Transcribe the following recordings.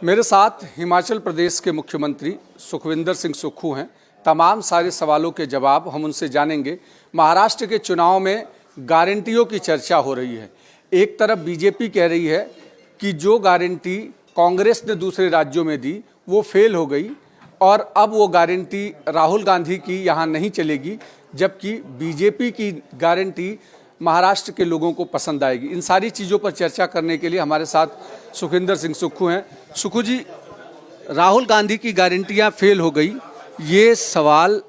मेरे साथ हिमाचल प्रदेश के मुख्यमंत्री सुखविंदर सिंह सुक्खू हैं। तमाम सारे सवालों के जवाब हम उनसे जानेंगे। महाराष्ट्र के चुनाव में गारंटियों की चर्चा हो रही है। एक तरफ बीजेपी कह रही है कि जो गारंटी कांग्रेस ने दूसरे राज्यों में दी वो फेल हो गई और अब वो गारंटी राहुल गांधी की यहाँ नहीं चलेगी, जबकि बीजेपी की गारंटी महाराष्ट्र के लोगों को पसंद आएगी। इन सारी चीज़ों पर चर्चा करने के लिए हमारे साथ सुखविंदर सिंह सुक्खू हैं। सुक्खू जी, राहुल गांधी की गारंटियां फेल हो गई, ये सवाल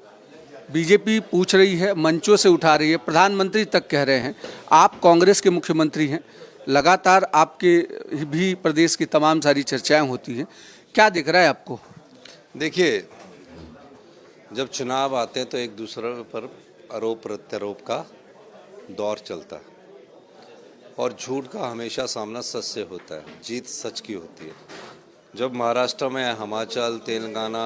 बीजेपी पूछ रही है, मंचों से उठा रही है, प्रधानमंत्री तक कह रहे हैं। आप कांग्रेस के मुख्यमंत्री हैं, लगातार आपके भी प्रदेश की तमाम सारी चर्चाएं होती हैं, क्या दिख रहा है आपको? देखिए, जब चुनाव आते हैं तो एक दूसरे पर आरोप प्रत्यारोप का दौर चलता है और झूठ का हमेशा सामना सच से होता है, जीत सच की होती है। जब महाराष्ट्र में हिमाचल, तेलंगाना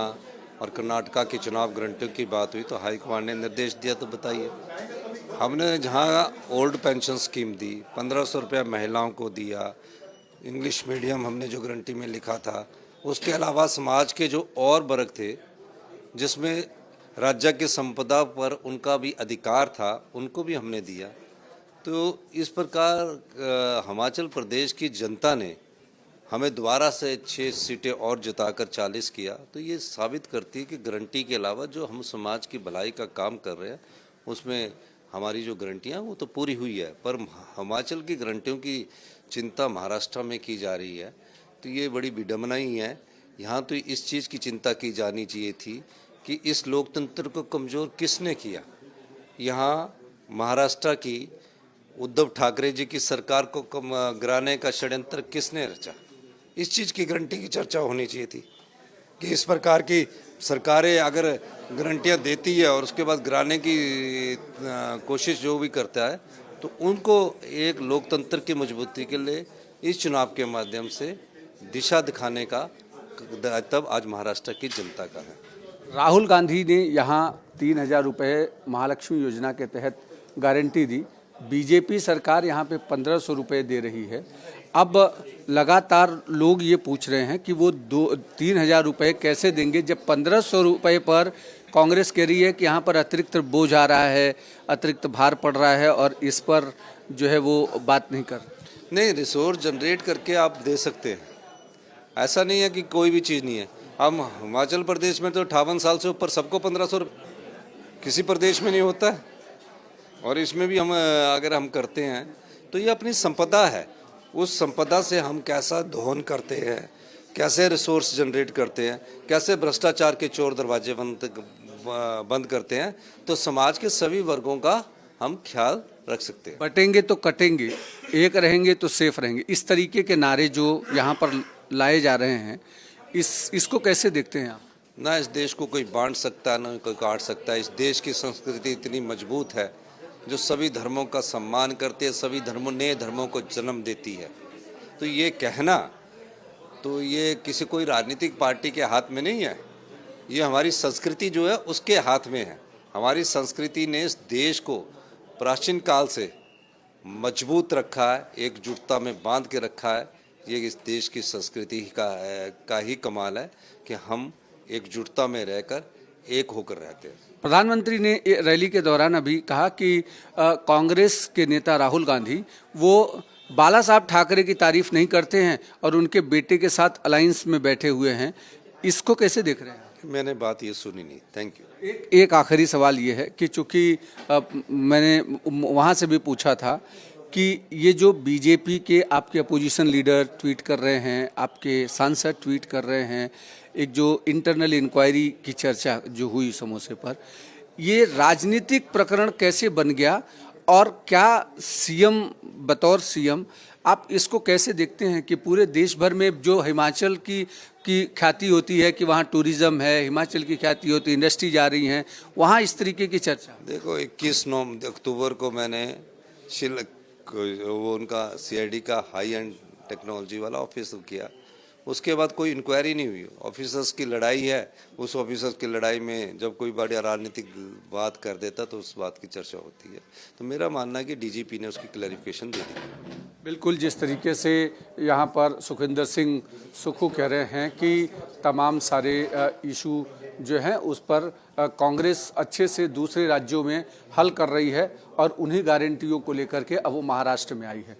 और कर्नाटका के चुनाव गारंटियों की बात हुई तो हाईकमान ने निर्देश दिया, तो बताइए। हमने जहां ओल्ड पेंशन स्कीम दी, 1500 रुपया महिलाओं को दिया, इंग्लिश मीडियम हमने जो गारंटी में लिखा था, उसके अलावा समाज के जो और वर्ग थे जिसमें राज्य की संपदा पर उनका भी अधिकार था, उनको भी हमने दिया। तो इस प्रकार हिमाचल प्रदेश की जनता ने हमें दोबारा से 6 सीटें और जिताकर 40 किया। तो ये साबित करती है कि गारंटी के अलावा जो हम समाज की भलाई का काम कर रहे हैं उसमें हमारी जो गारंटियाँ वो तो पूरी हुई है। पर हिमाचल की गारंटियों की चिंता महाराष्ट्र में की जा रही है, तो ये बड़ी विडंबना ही है। यहाँ तो इस चीज़ की चिंता की जानी चाहिए थी कि इस लोकतंत्र को कमज़ोर किसने किया। यहाँ महाराष्ट्र की उद्धव ठाकरे जी की सरकार को गिराने का षड्यंत्र किसने रचा, इस चीज़ की गारंटी की चर्चा होनी चाहिए थी कि इस प्रकार की सरकारें अगर गारंटियाँ देती है और उसके बाद गिराने की कोशिश जो भी करता है, तो उनको एक लोकतंत्र की मजबूती के लिए इस चुनाव के माध्यम से दिशा दिखाने का दायित्व आज महाराष्ट्र की जनता का है। राहुल गांधी ने यहाँ 3000 रुपये महालक्ष्मी योजना के तहत गारंटी दी, बीजेपी सरकार यहाँ पे 1500 रुपये दे रही है। अब लगातार लोग ये पूछ रहे हैं कि वो 3000 रुपये कैसे देंगे, जब 1500 रुपये पर कांग्रेस कह रही है कि यहाँ पर अतिरिक्त बोझ आ रहा है, अतिरिक्त भार पड़ रहा है और इस पर जो है वो बात नहीं कर। नहीं, रिसोर्स जनरेट करके आप दे सकते हैं, ऐसा नहीं है कि कोई भी चीज़ नहीं है। हम हिमाचल प्रदेश में तो 58 साल से ऊपर सबको 1500 किसी प्रदेश में नहीं होता है, और इसमें भी हम अगर हम करते हैं तो ये अपनी संपदा है। उस संपदा से हम कैसा दोहन करते हैं, कैसे रिसोर्स जनरेट करते हैं, कैसे भ्रष्टाचार के चोर दरवाजे बंद करते हैं, तो समाज के सभी वर्गों का हम ख्याल रख सकते हैं। बटेंगे तो कटेंगे, एक रहेंगे तो सेफ रहेंगे, इस तरीके के नारे जो यहाँ पर लाए जा रहे हैं, इसको कैसे देखते हैं आप? ना इस देश को कोई बांट सकता है, ना कोई काट सकता है। इस देश की संस्कृति इतनी मजबूत है जो सभी धर्मों का सम्मान करती है, सभी नए धर्मों को जन्म देती है। तो ये कहना तो ये किसी कोई राजनीतिक पार्टी के हाथ में नहीं है, ये हमारी संस्कृति जो है उसके हाथ में है। हमारी संस्कृति ने इस देश को प्राचीन काल से मजबूत रखा है, एकजुटता में बांध के रखा है। ये इस देश की संस्कृति का ही कमाल है कि हम एकजुटता में रहकर एक होकर रहते हैं। प्रधानमंत्री ने रैली के दौरान अभी कहा कि कांग्रेस के नेता राहुल गांधी वो बाला साहब ठाकरे की तारीफ नहीं करते हैं और उनके बेटे के साथ अलायंस में बैठे हुए हैं, इसको कैसे देख रहे हैं? मैंने बात ये सुनी नहीं। Thank you. एक आखिरी सवाल ये है कि चूंकि मैंने वहाँ से भी पूछा था कि ये जो बीजेपी के आपके अपोजिशन लीडर ट्वीट कर रहे हैं, आपके सांसद ट्वीट कर रहे हैं, एक जो इंटरनल इंक्वायरी की चर्चा जो हुई समोसे पर, ये राजनीतिक प्रकरण कैसे बन गया और क्या सीएम बतौर सीएम आप इसको कैसे देखते हैं कि पूरे देश भर में जो हिमाचल की ख्याति होती है कि वहाँ टूरिज्म है, हिमाचल की ख्याति होती है, इंडस्ट्री जा रही हैं, वहाँ इस तरीके की चर्चा? देखो, 21 अक्टूबर को मैंने वो उनका CID का हाई एंड टेक्नोलॉजी वाला ऑफिस किया, उसके बाद कोई इंक्वायरी नहीं हुई। ऑफिसर्स की लड़ाई है, उस ऑफिसर्स की लड़ाई में जब कोई बड़ी राजनीतिक बात कर देता तो उस बात की चर्चा होती है। तो मेरा मानना है कि डीजीपी ने उसकी क्लैरिफिकेशन दे दी। बिल्कुल, जिस तरीके से यहाँ पर सुखविंदर सिंह सुक्खू कह रहे हैं कि तमाम सारे इशू जो हैं उस पर कांग्रेस अच्छे से दूसरे राज्यों में हल कर रही है और उन्हीं गारंटियों को लेकर के अब वो महाराष्ट्र में आई है।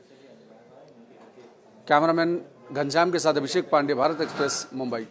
कैमरामैन घनश्याम के साथ अभिषेक पांडे, भारत एक्सप्रेस, मुंबई।